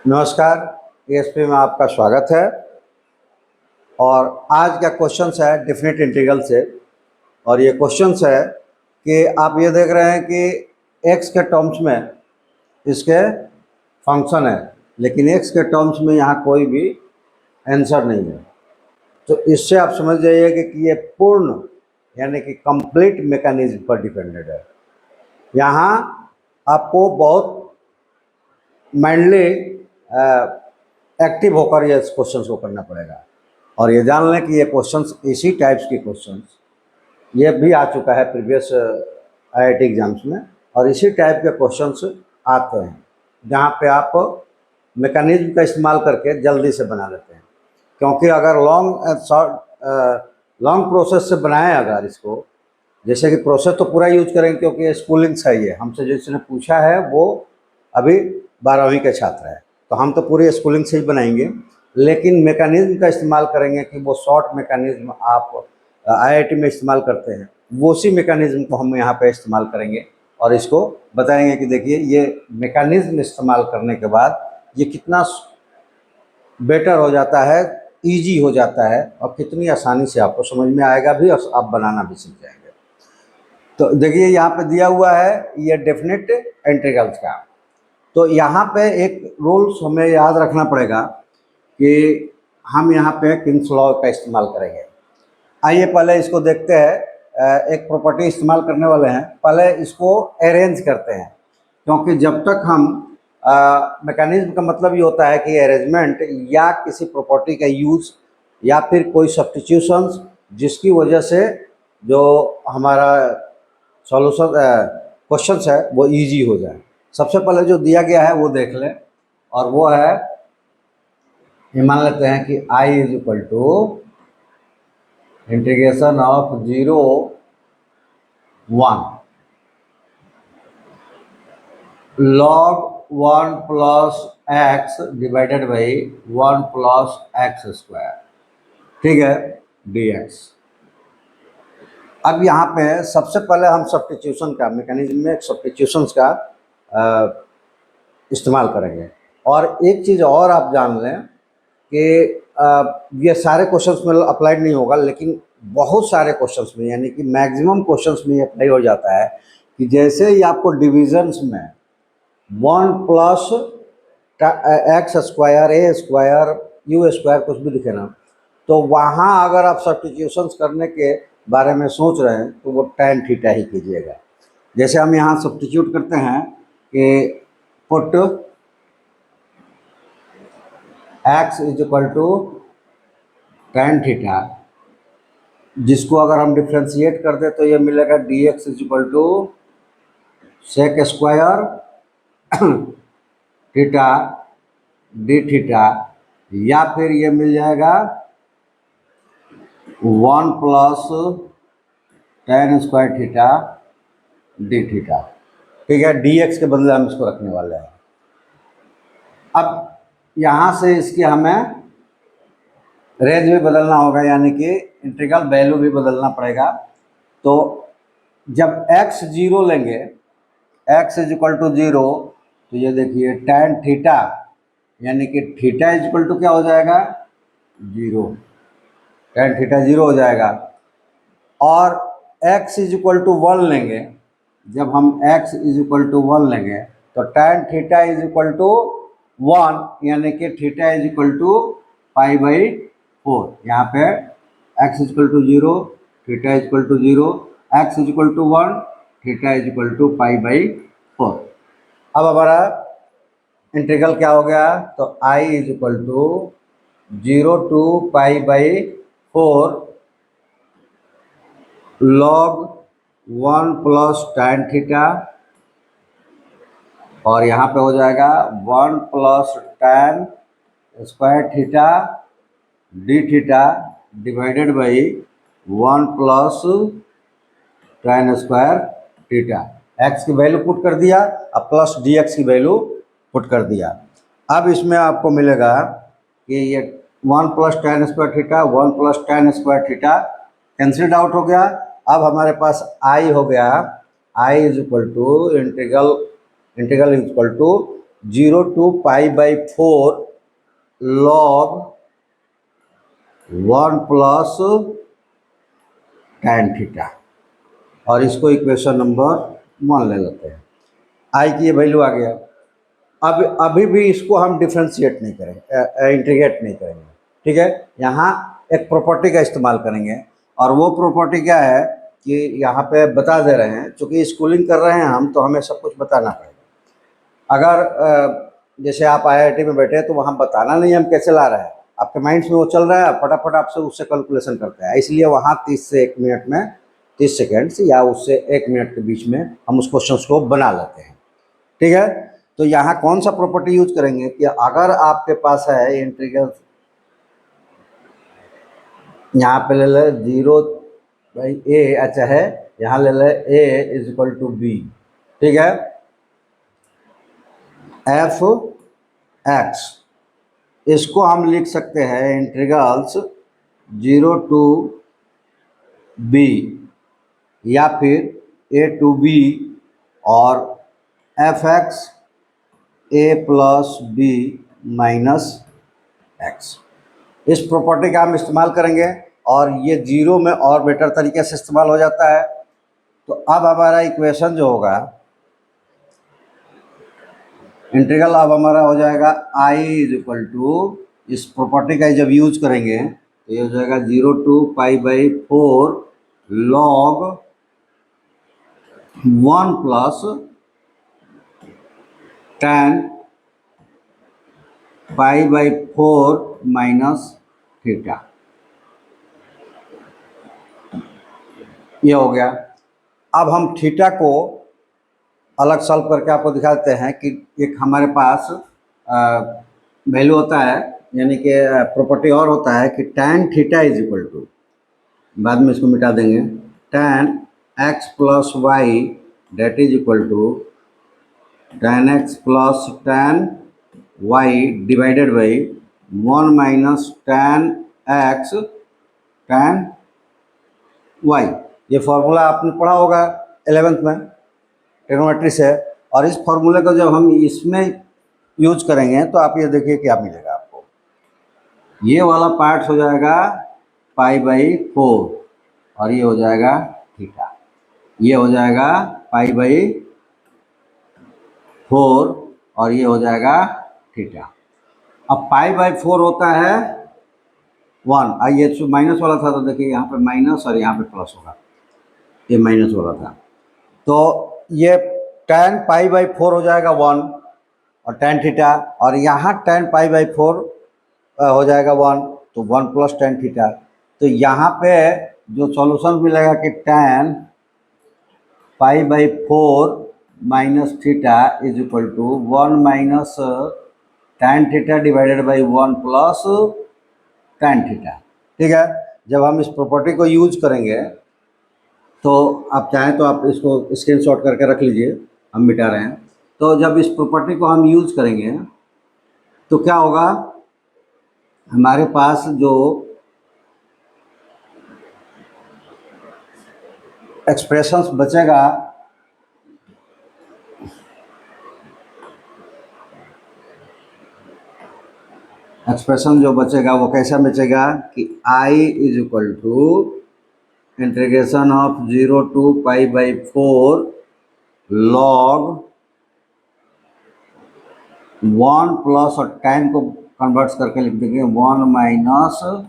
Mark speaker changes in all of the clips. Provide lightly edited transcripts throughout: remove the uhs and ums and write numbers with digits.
Speaker 1: नमस्कार, एएसपी में आपका स्वागत है। और आज का क्वेश्चंस है डेफिनेट इंटीग्रल से। और ये क्वेश्चंस है कि आप ये देख रहे हैं कि x के टर्म्स में इसके फंक्शन है, लेकिन x के टर्म्स में यहाँ कोई भी आंसर नहीं है। तो इससे आप समझ जाइए कि ये पूर्ण यानी कि कंप्लीट मैकेनिज्म पर डिपेंडेड है। यहाँ आपको बहुत माइंडली एक्टिव होकर ये क्वेश्चंस को करना पड़ेगा। और ये जान लें कि ये क्वेश्चंस इसी टाइप्स के क्वेश्चंस ये भी आ चुका है प्रीवियस आईआईटी एग्जाम्स में, और इसी टाइप के क्वेश्चंस आते हैं जहाँ पे आप मैकेनिज्म का इस्तेमाल करके जल्दी से बना लेते हैं। क्योंकि अगर लॉन्ग प्रोसेस से बनाएं अगर इसको, जैसे कि प्रोसेस तो पूरा यूज करेंगे क्योंकि स्कूलिंग सही है, हमसे जिसने पूछा है वो अभी 12वीं के छात्र है, तो हम तो पूरी स्कूलिंग से ही बनाएंगे, लेकिन मैकेनिज्म का इस्तेमाल करेंगे कि वो शॉर्ट मैकेनिज्म आप आईआईटी में इस्तेमाल करते हैं, वो उसी मैकेनिज्म को हम यहाँ पे इस्तेमाल करेंगे और इसको बताएंगे कि देखिए ये मैकेनिज्म इस्तेमाल करने के बाद ये कितना बेटर हो जाता है, ईजी हो जाता है और कितनी आसानी से आपको समझ में आएगा भी और आप बनाना भी सीख जाएंगे। तो देखिए यहाँ पे दिया हुआ है ये डेफिनेट इंटीग्रल्स का। तो यहाँ पे एक रूल्स हमें याद रखना पड़ेगा कि हम यहाँ पे किंग्स लॉ का इस्तेमाल करेंगे। आइए पहले इसको देखते हैं। एक प्रॉपर्टी इस्तेमाल करने वाले हैं, पहले इसको अरेंज करते हैं, क्योंकि जब तक हम मैकेनिज्म का मतलब ये होता है कि अरेंजमेंट या किसी प्रॉपर्टी का यूज़ या फिर कोई सब्स्टिट्यूशंस जिसकी वजह से जो हमारा सॉल्यूशन क्वेश्चंस है वो इजी हो जाए। सबसे पहले जो दिया गया है वो देख लें, और वो है ये मान लेते हैं कि I is equal to integration of 0 1 log 1 plus X divided by 1 plus X square, ठीक है, dx। अब यहाँ पे सबसे पहले हम सब्स्टिट्यूशन का मैकेनिज्म में सब्स्टिट्यूशंस का इस्तेमाल करेंगे। और एक चीज़ और आप जान लें कि ये सारे क्वेश्चंस में अप्लाइड नहीं होगा, लेकिन बहुत सारे क्वेश्चंस में यानी कि मैक्सिमम क्वेश्चंस में अप्लाई हो जाता है कि जैसे ही आपको डिविजन्स में 1 plus X square A square you square कुछ भी दिखे ना, तो वहाँ अगर आप सब्स्टिट्यूशंस करने के बारे में सोच रहे हैं तो वो tan थीटा ही कीजिएगा। जैसे हम यहाँ सब्स्टिट्यूट करते हैं कि put x is equal to tan theta, जिसको अगर हम डिफ्रेंशिएट कर दें तो ये मिलेगा dx is equal to sec square theta D theta, या फिर ये मिल जाएगा 1 plus tan square theta D theta, ठीक है। dx के बदले हम इसको रखने वाले हैं। अब यहाँ से इसकी हमें रेंज भी बदलना होगा, यानी कि इंटीग्रल वैल्यू भी बदलना पड़ेगा। तो जब x 0 लेंगे, x इज इक्वल टू 0, तो ये देखिए tan थीटा यानी कि थीटा इज इक्वल टू क्या हो जाएगा 0, tan थीटा 0 हो जाएगा। और x इज इक्वल टू 1 लेंगे, जब हम x इज इक्वल टू 1 लेंगे तो tan theta is equal to 1 यानी कि थीटा इज इक्वल टू π/4। यहाँ पे x is equal to 0, theta is equal to 0, x is equal to 1, theta is equal to π/4। अब हमारा इंटीग्रल क्या हो गया, तो I is equal to 0 to π/4 log 1 plus tan theta, और यहाँ पे हो जाएगा 1 plus tan square theta D theta divided by 1 plus tan square theta. x की वैल्यू पुट कर दिया, अब प्लस dx की वैल्यू पुट कर दिया। अब इसमें आपको मिलेगा कि ये 1 plus tan square theta 1 plus tan square theta cancelled out हो गया। अब हमारे पास I हो गया, I is equal to integral is equal to 0 to π/4 log 1 plus tan theta, और इसको इक्वेशन नंबर 1 ले लेते हैं। आई की ये वैल्यू आ गया। अब अभी भी इसको हम डिफ्रेंशिएट नहीं करेंगे, इंटीग्रेट नहीं करेंगे, ठीक है। यहाँ एक प्रॉपर्टी का इस्तेमाल करेंगे, और वो प्रॉपर्टी क्या है कि यहाँ पे बता दे रहे हैं, चूँकि स्कूलिंग कर रहे हैं हम, तो हमें सब कुछ बताना पड़ेगा। अगर जैसे आप IIT में बैठे तो वहाँ बताना नहीं हम कैसे ला रहे हैं, आपके माइंड्स में वो चल रहा है, फटाफट आपसे उससे कैलकुलेशन करते हैं। इसलिए वहाँ 30 से 1 मिनट में, 30 सेकेंड्स या उससे 1 मिनट के बीच में हम उस क्वेश्चन को बना लेते हैं, ठीक है। तो यहाँ कौन सा प्रॉपर्टी यूज करेंगे कि अगर आपके पास है इंटीग्रल, यहाँ पे ले ले 0/a, अच्छा है, यहाँ ले ले a = b, ठीक है। f(x) इसको हम लिख सकते हैं इंटीग्रल्स 0 to b या फिर a to b, और f(x) a + b - x। इस प्रॉपर्टी का हम इस्तेमाल करेंगे, और ये जीरो में और बेटर तरीके से इस्तेमाल हो जाता है। तो अब हमारा इक्वेशन जो होगा, इंटीग्रल अब हमारा हो जाएगा I इस प्रॉपर्टी का जब यूज करेंगे तो ये हो जाएगा 0 to π/4 log 1 plus tan π/4 minus theta, ये हो गया। अब हम थीटा को अलग सॉल्व करके आपको दिखाते हैं कि एक हमारे पास वैल्यू होता है, यानी कि प्रॉपर्टी और होता है कि tan थीटा = बाद में इसको मिटा देंगे, tan x + y that = tan x + tan y divided by 1 - tan x tan y। ये फॉर्मूला आपने पढ़ा होगा 11th में, ट्रिग्नोमेट्री से। और इस फॉर्मूले को जब हम इसमें यूज करेंगे तो आप ये देखिए क्या मिलेगा आपको। ये वाला पार्ट हो जाएगा π/4, और ये हो जाएगा थीटा, ये हो जाएगा π/4 और ये हो जाएगा थीटा। अब π/4 होता है 1, ये माइनस वाला था तो देखिए यहाँ पे माइनस और यहाँ पे प्लस होगा, ये माइनस वाला था, तो ये tan π/4 हो जाएगा 1 और tan थीटा, और यहाँ tan π/4 हो जाएगा 1, तो 1 + tan थीटा। तो यहाँ पे जो सॉल्यूशन मिलेगा कि tan π/4 minus theta = 1 - tan theta divided by 1 plus tan theta, ठीक है। जब हम इस प्रॉपर्टी को यूज करेंगे तो आप चाहें तो आप इसको स्क्रीनशॉट करके रख लीजिए, हम मिटा रहे हैं। तो जब इस प्रॉपर्टी को हम यूज करेंगे तो क्या होगा, हमारे पास जो एक्सप्रेशंस बचेगा, एक्सप्रेशन जो बचेगा वो कैसा बचेगा कि I = integration of 0 to π/4 log 1 plus, और tan को कन्वर्ट्स करके लिख देंगे 1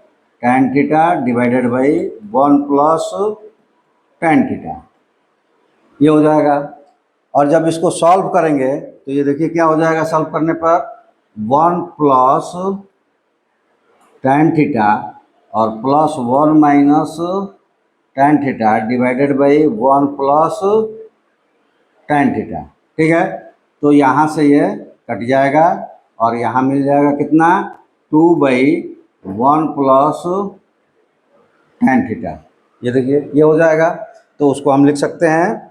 Speaker 1: - tan theta divided by 1 plus tan theta, ये हो जाएगा। और जब इसको सॉल्व करेंगे तो ये देखिए क्या हो जाएगा, सॉल्व करने पर 1 प्लस tan थीटा और plus 1 - tan theta divided by 1 plus tan theta, ठीक है। तो यहाँ से ये कट जाएगा और यहाँ मिल जाएगा कितना, 2/1 प्लस tan थीटा, ये देखिए ये हो जाएगा। तो उसको हम लिख सकते हैं,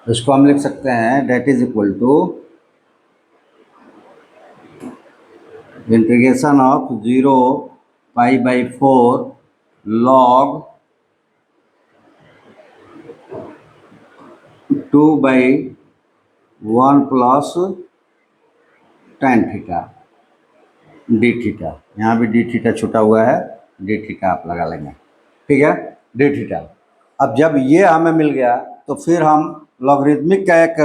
Speaker 1: इसको हम लिख सकते हैं that = integration of 0 π/4 log 2/1 plus tan theta D theta, यहाँ भी डी थीटा छुटा हुआ है, डी थीटा आप लगा लेंगे, ठीक है, डी थीटा। अब जब ये हमें मिल गया तो फिर हम लॉगरिदमिक का एक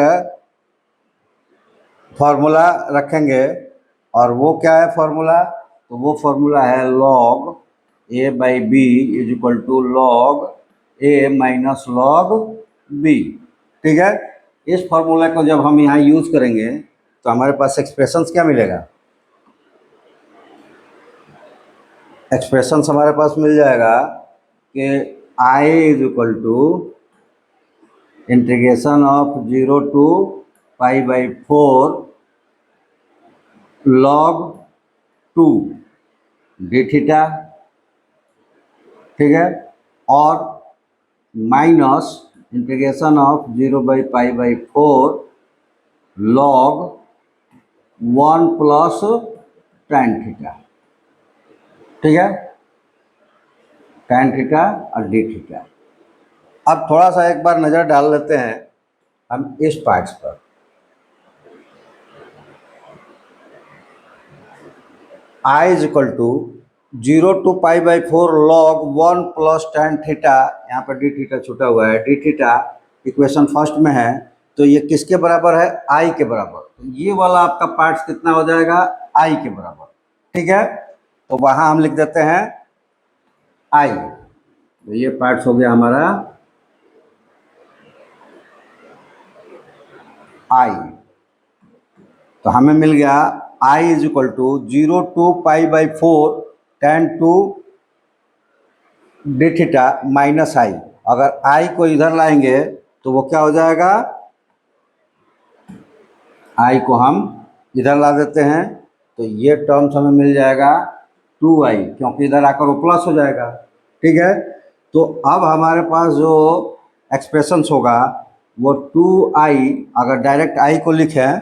Speaker 1: फार्मूला रखेंगे, और वो क्या है फार्मूला, तो वो फार्मूला है log a/b is equal to log a minus log b, ठीक है। इस फार्मूला को जब हम यहाँ यूज़ करेंगे तो हमारे पास एक्सप्रेशंस क्या मिलेगा, एक्सप्रेशंस हमारे पास मिल जाएगा कि I is equal to integration of 0 to π/4 log 2 D theta, ठीक है, और minus integration of 0/π/4 log 1 plus tan theta, ठीक है, tan थीटा और डी थीटा। अब थोड़ा सा एक बार नज़र डाल लेते हैं हम इस पार्ट्स पर। I is equal to 0 to π/4 log 1 plus tan theta, यहाँ पर डी थीटा छूटा हुआ है, डी थीटा इक्वेशन फर्स्ट में है, तो ये किसके बराबर है, I के बराबर। तो ये वाला आपका पार्ट्स कितना हो जाएगा, I के बराबर, ठीक है। तो वहाँ हम लिख देते हैं I, तो ये पार्ट्स हो गया हमारा I। तो हमें मिल गया I is equal to 0 to π/4 tan 2 D theta minus I। अगर I को इधर लाएंगे तो वो क्या हो जाएगा, I को हम इधर ला देते हैं तो ये टर्म्स हमें मिल जाएगा 2I, क्योंकि इधर आकर वो प्लस हो जाएगा, ठीक है। तो अब हमारे पास जो एक्सप्रेशंस होगा वो 2I, अगर डायरेक्ट I को लिखें,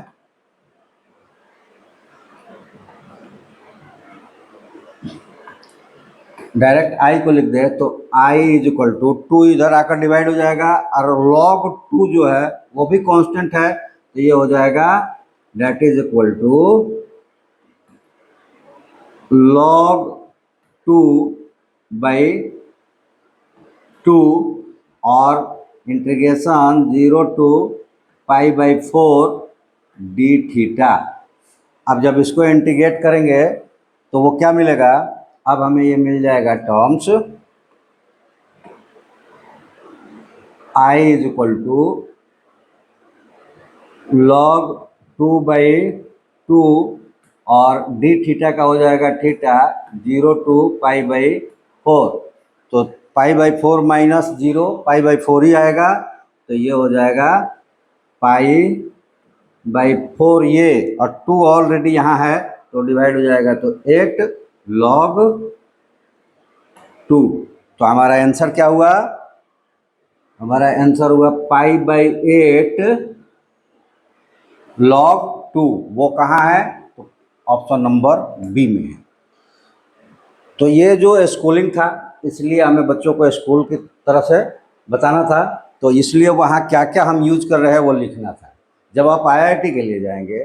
Speaker 1: डायरेक्ट I को लिख दे तो I इज इक्वल टू 2 इधर आकर डिवाइड हो जाएगा, और log 2 जो है वो भी कांस्टेंट है, तो ये हो जाएगा that is equal to log 2/2 और इंटीग्रेशन 0 to π/4 डी थीटा। अब जब इसको इंटीग्रेट करेंगे तो वो क्या मिलेगा, अब हमें ये मिल जाएगा terms I is equal to log 2/2 और डी थीटा का हो जाएगा थीटा 0 to π/4, तो π/4 माइनस 0 π/4 ही आएगा, तो ये हो जाएगा π/4 ये, और 2 ऑलरेडी यहाँ है तो डिवाइड हो जाएगा, तो 8 log 2। तो हमारा आंसर क्या हुआ, हमारा आंसर हुआ π/8 log 2। वो कहाँ है, तो ऑप्शन नंबर बी में है। तो ये जो स्कूलिंग था, इसलिए हमें बच्चों को स्कूल की तरफ से बताना था, तो इसलिए वहाँ क्या क्या हम यूज कर रहे हैं वो लिखना था। जब आप IIT के लिए जाएंगे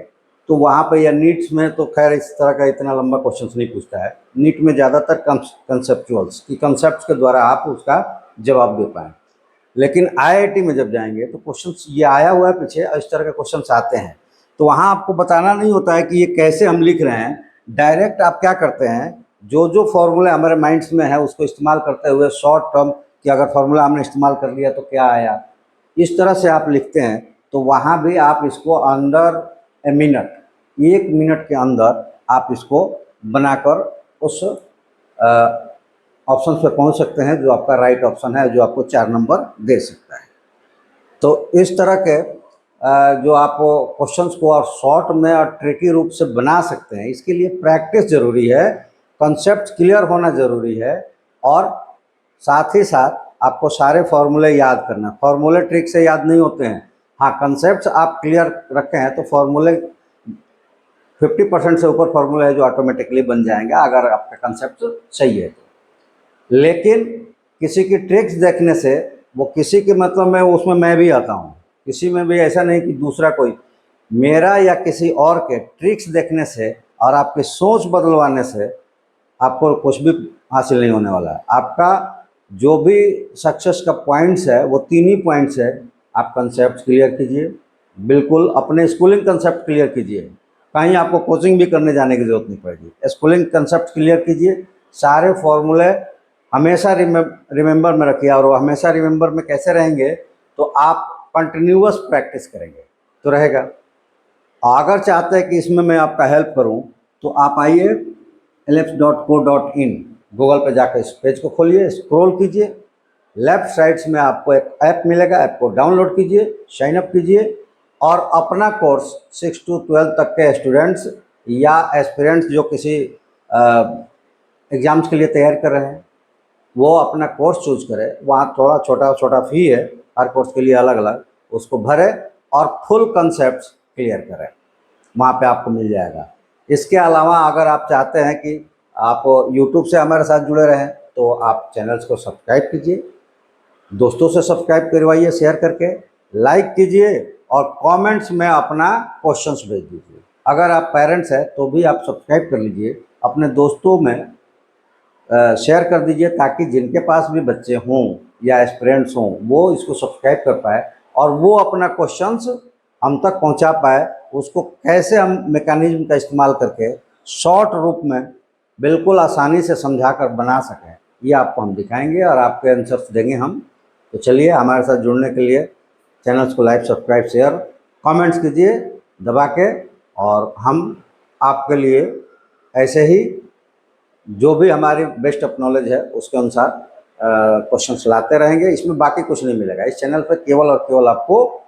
Speaker 1: तो वहाँ पे या नीट्स में तो खैर इस तरह का इतना लंबा क्वेश्चन नहीं पूछता है, नीट में ज़्यादातर कंसेप्चुअल्स की कंसेप्ट के द्वारा आप उसका जवाब दे पाएँ। लेकिन IIT में जब जाएंगे तो क्वेश्चंस ये आया हुआ है पीछे, इस तरह के क्वेश्चंस आते हैं, तो वहाँ आपको बताना नहीं होता है कि ये कैसे हम लिख रहे हैं। डायरेक्ट आप क्या करते हैं, जो जो फॉर्मूले हमारे माइंड्स में है उसको इस्तेमाल करते हुए शॉर्ट टर्म कि अगर फार्मूला हमने इस्तेमाल कर लिया तो क्या आया, इस तरह से आप लिखते हैं। तो वहाँ भी आप इसको अंडर ए मिनट, 1 मिनट के अंदर आप इसको बनाकर उस ऑप्शन पे पहुँच सकते हैं जो आपका राइट ऑप्शन है, जो आपको 4 नंबर दे सकता है। तो इस तरह के जो आप क्वेश्चंस को और शॉर्ट में और ट्रिकी रूप से बना सकते हैं, इसके लिए प्रैक्टिस ज़रूरी है, कंसेप्ट क्लियर होना ज़रूरी है, और साथ ही साथ आपको सारे फार्मूले याद करना। फार्मूले ट्रिक से याद नहीं होते हैं, हाँ कंसेप्ट आप क्लियर रखे हैं तो फार्मूले 50% से ऊपर फार्मूला है जो ऑटोमेटिकली बन जाएंगे अगर आपका कंसेप्ट सही है तो। लेकिन किसी की ट्रिक्स देखने से वो किसी के मतलब में उसमें मैं भी आता हूँ, किसी में भी ऐसा नहीं कि दूसरा कोई, मेरा या किसी और के ट्रिक्स देखने से और आपकी सोच बदलवाने से आपको कुछ भी हासिल नहीं होने वाला है। आपका जो भी सक्सेस का पॉइंट्स है वो 3 ही पॉइंट्स है। आप कंसेप्ट क्लियर कीजिए, बिल्कुल अपने स्कूलिंग कंसेप्ट क्लियर कीजिए, कहीं आपको कोचिंग भी करने जाने की ज़रूरत नहीं पड़ेगी। स्कूलिंग कंसेप्ट क्लियर कीजिए, सारे फॉर्मूले हमेशा रिमेंबर में रखिए, और वो हमेशा रिमेंबर में कैसे रहेंगे, तो आप कंटिन्यूअस प्रैक्टिस करेंगे तो रहेगा। अगर चाहते हैं कि इसमें मैं आपका हेल्प करूं, तो आप आइए elapse.co.in, गूगल पे जाकर इस पेज को खोलिए, स्क्रॉल कीजिए, लेफ्ट साइड्स में आपको एक ऐप मिलेगा, ऐप को डाउनलोड कीजिए, साइन अप कीजिए, और अपना कोर्स 6 to 12 तक के स्टूडेंट्स या एस्पिरेंट्स जो किसी एग्ज़ाम्स के लिए तैयारी कर रहे हैं, वो अपना कोर्स चूज करे। वहाँ थोड़ा छोटा छोटा फ़ी है, हर कोर्स के लिए अलग अलग, उसको भरे और फुल कंसेप्ट क्लियर करें, वहाँ पे आपको मिल जाएगा। इसके अलावा अगर आप चाहते हैं कि आप यूट्यूब से हमारे साथ जुड़े रहें, तो आप चैनल्स को सब्सक्राइब कीजिए, दोस्तों से सब्सक्राइब करवाइए शेयर करके, लाइक कीजिए, और कमेंट्स में अपना क्वेश्चंस भेज दीजिए। अगर आप पेरेंट्स हैं तो भी आप सब्सक्राइब कर लीजिए, अपने दोस्तों में शेयर कर दीजिए, ताकि जिनके पास भी बच्चे हों या एस्पिरेंट्स हों वो इसको सब्सक्राइब कर पाए और वो अपना क्वेश्चंस हम तक पहुंचा पाए। उसको कैसे हम मैकेनिज्म का इस्तेमाल करके शॉर्ट रूप में बिल्कुल आसानी से समझा कर बना सकें, ये आपको हम दिखाएंगे और आपके आंसर्स देंगे हम। तो चलिए, हमारे साथ जुड़ने के लिए चैनल्स को लाइक, सब्सक्राइब, शेयर, कमेंट्स कीजिए दबा के, और हम आपके लिए ऐसे ही जो भी हमारी बेस्ट ऑफ नॉलेज है उसके अनुसार क्वेश्चंस लाते रहेंगे। इसमें बाकी कुछ नहीं मिलेगा, इस चैनल पर केवल और केवल आपको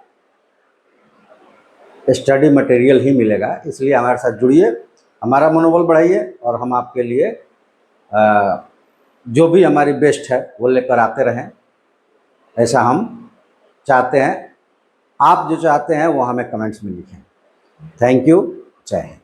Speaker 1: स्टडी मटेरियल ही मिलेगा। इसलिए हमारे साथ जुड़िए, हमारा मनोबल बढ़ाइए, और हम आपके लिए जो भी हमारी बेस्ट है वो लेकर आते रहें, ऐसा हम चाहते हैं। आप जो चाहते हैं वो हमें कमेंट्स में लिखें। थैंक यू, जय हिंद।